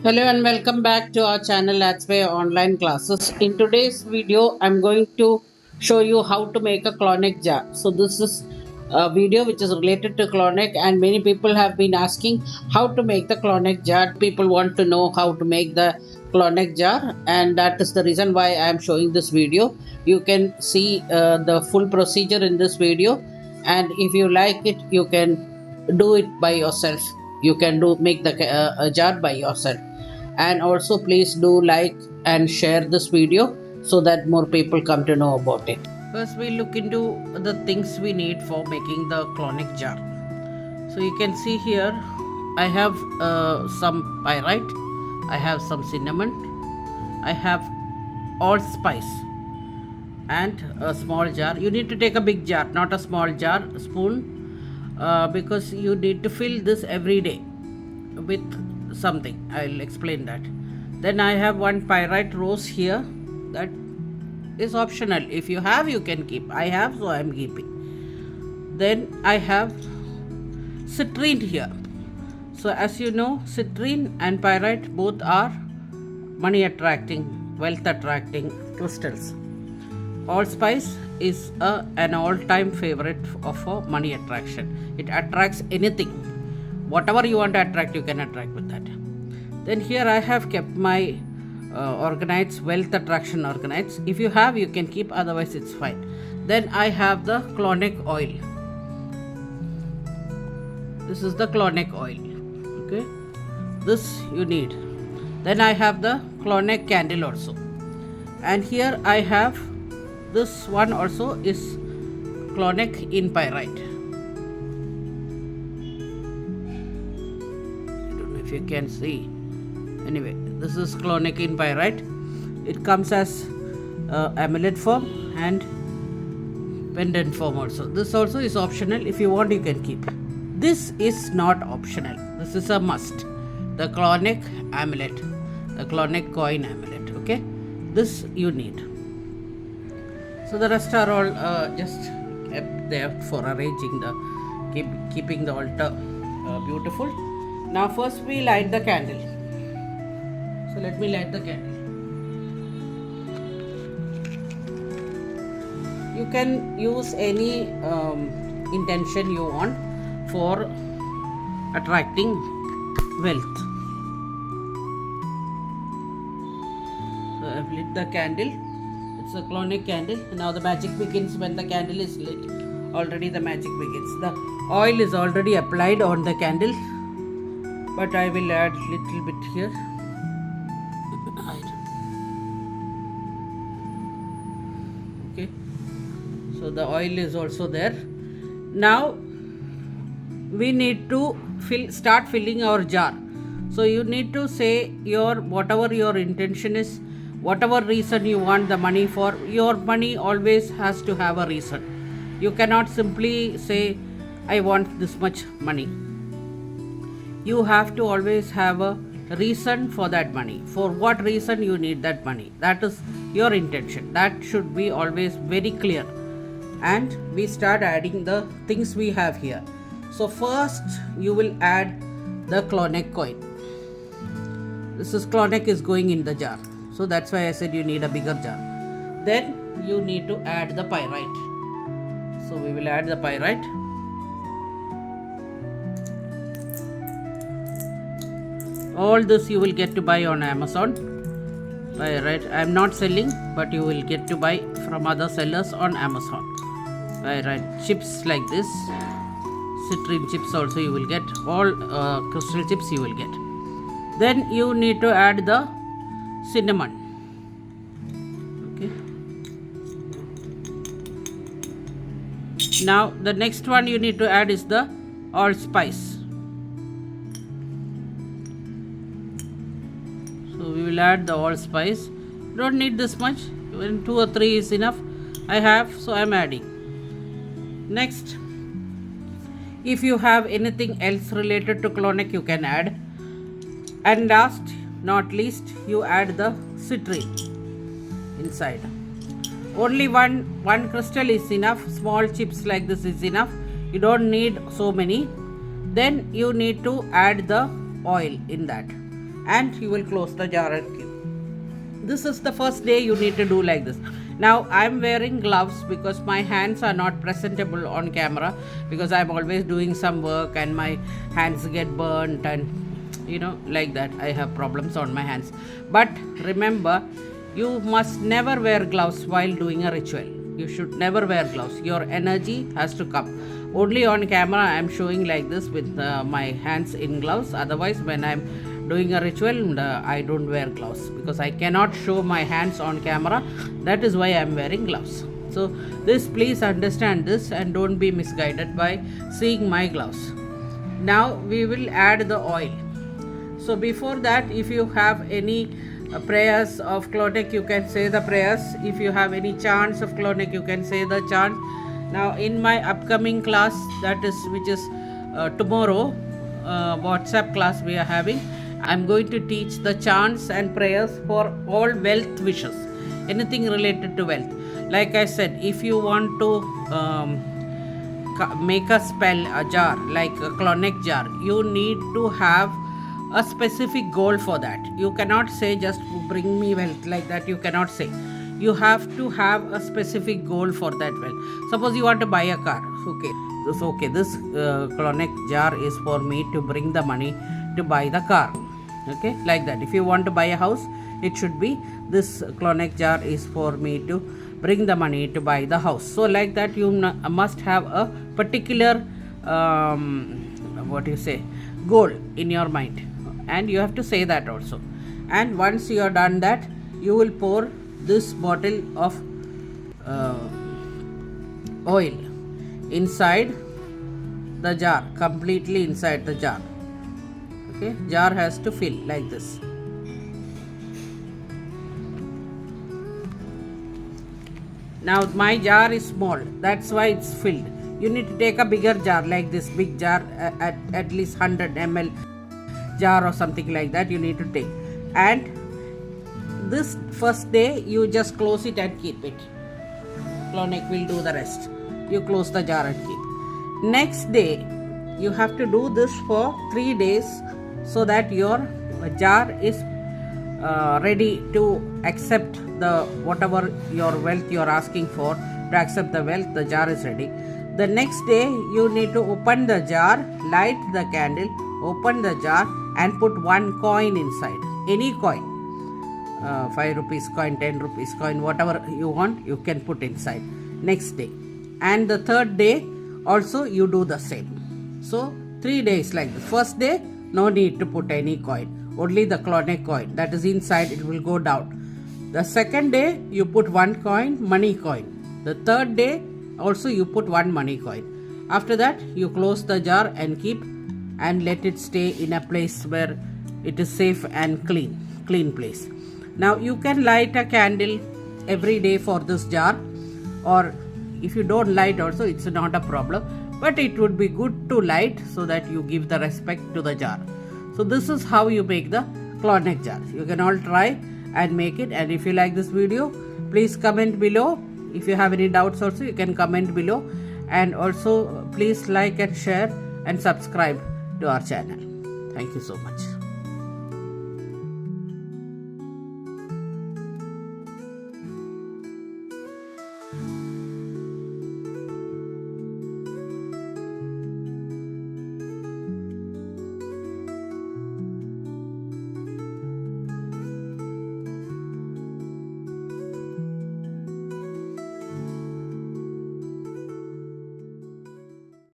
Hello and welcome back to our channel Let's Way Online Classes. In today's video, I'm going to show you how to make a Clauneck jar. So this is a video which is related to Clauneck, and many people have been asking how to make the Clauneck jar. People want to know how to make the Clauneck jar, and that is the reason why I am showing this video. You can see the full procedure in this video, and if you like it, you can do it by yourself. You can do make the a jar by yourself, and also please do like and share this video so that more people come to know about it. First we look into the things we need for making the Clauneck jar. So you can see here I have some pyrite, I have some cinnamon, I have allspice and a small jar. You need to take a big jar, not a small jar, spoon, because you need to fill this every day with something. I'll explain that. Then I have one pyrite rose here. That is optional. If you have, you can keep. I have, so I am keeping. Then I have citrine here. So as you know, citrine and pyrite both are money attracting, wealth attracting crystals. Allspice is an all-time favorite for money attraction. It attracts anything. Whatever you want to attract, you can attract with that. Then here I have kept my organites, wealth attraction organites. If you have, you can keep, otherwise it's fine. Then I have the Clauneck oil. This is the Clauneck oil. Okay, this you need. Then I have the Clauneck candle also. And here I have this one also is Clauneck in pyrite. If you can see. Anyway, this is Clauneck in pyrite. It comes as amulet form and pendant form also. This also is optional. If you want, you can keep. This is not optional. This is a must. The Clauneck amulet, the Clauneck coin amulet. Okay, this you need. So the rest are all just kept there for arranging the keeping the altar beautiful. Now first we light the candle. So let me light the candle. You can use any intention you want for attracting wealth. So I've lit the candle. It's a Clauneck candle. Now the magic begins when the candle is lit. Already the magic begins. The oil is already applied on the candle, but I will add little bit here. Okay, so the oil is also there. Now we need to start filling our jar. So you need to say whatever your intention is, whatever reason you want the money for. Your money always has to have a reason. You cannot simply say I want this much money. You have to always have a reason for that money. For what reason you need that money? That is your intention. That should be always very clear. And we start adding the things we have here. So first you will add the Clauneck coin. This is Clauneck is going in the jar. So that's why I said you need a bigger jar. Then you need to add the pyrite. So we will add the pyrite. All this you will get to buy on Amazon. Right, I am not selling, but you will get to buy from other sellers on Amazon. Right, chips like this, citrine chips also you will get. All crystal chips you will get. Then you need to add the cinnamon. Okay. Now the next one you need to add is the allspice. We will add the allspice. You don't need this much, even 2 or 3 is enough. I have, so I am adding. Next, if you have anything else related to Clauneck, you can add. And last not least, you add the citrine inside. Only one crystal is enough. Small chips like this is enough. You don't need so many. Then you need to add the oil in that. and you will close the jar and keep. This is the first day you need to do like this. Now I'm wearing gloves because my hands are not presentable on camera, because I'm always doing some work and my hands get burnt, and like that I have problems on my hands. But remember, you must never wear gloves while doing a ritual. You should never wear gloves. Your energy has to come. Only on camera I am showing like this with my hands in gloves. Otherwise, when I'm doing a ritual, I don't wear gloves because I cannot show my hands on camera. That is why I am wearing gloves. So please understand this and don't be misguided by seeing my gloves. Now we will add the oil. So before that, if you have any prayers of Clauneck, you can say the prayers. If you have any chants of Clauneck, you can say the chant. Now in my upcoming class, which is tomorrow, WhatsApp class we are having, I'm going to teach the chants and prayers for all wealth wishes, anything related to wealth. Like I said, if you want to make a spell, a jar, like a Clauneck jar, you need to have a specific goal for that. You cannot say just bring me wealth, like that you cannot say. You have to have a specific goal for that wealth. Suppose you want to buy a car. This Clauneck jar is for me to bring the money to buy the car. Okay, like that. If you want to buy a house, it should be this Clauneck jar is for me to bring the money to buy the house. So like that, you must have a particular goal in your mind, and you have to say that also. And once you are done that, you will pour this bottle of oil inside the jar, completely inside the jar. Okay, jar has to fill like this. Now my jar is small, that's why it's filled. You need to take a bigger jar, like this big jar, at least 100 ml jar or something like that you need to take. And this first day you just close it and keep it. Clauneck will do the rest. You close the jar and keep. Next day you have to do this for 3 days, so that your jar is ready to accept the whatever your wealth you are asking for. To accept the wealth, the jar is ready. The next day you need to open the jar, light the candle, open the jar and put one coin inside. Any coin, 5 rupees coin, 10 rupees coin, whatever you want, you can put inside. Next day, and the third day also you do the same. So 3 days like this. First day, no need to put any coin, only the Clauneck coin that is inside, it will go down. The second day you put one coin, money coin. The third day also you put one money coin. After that you close the jar and keep, and let it stay in a place where it is safe and clean place. Now you can light a candle every day for this jar, or if you don't light also, it's not a problem, but it would be good to light so that you give the respect to the jar. So this is how you make the Clauneck jar. You can all try and make it. And if you like this video, please comment below. If you have any doubts also, you can comment below. And also please like and share and subscribe to our channel. Thank you so much.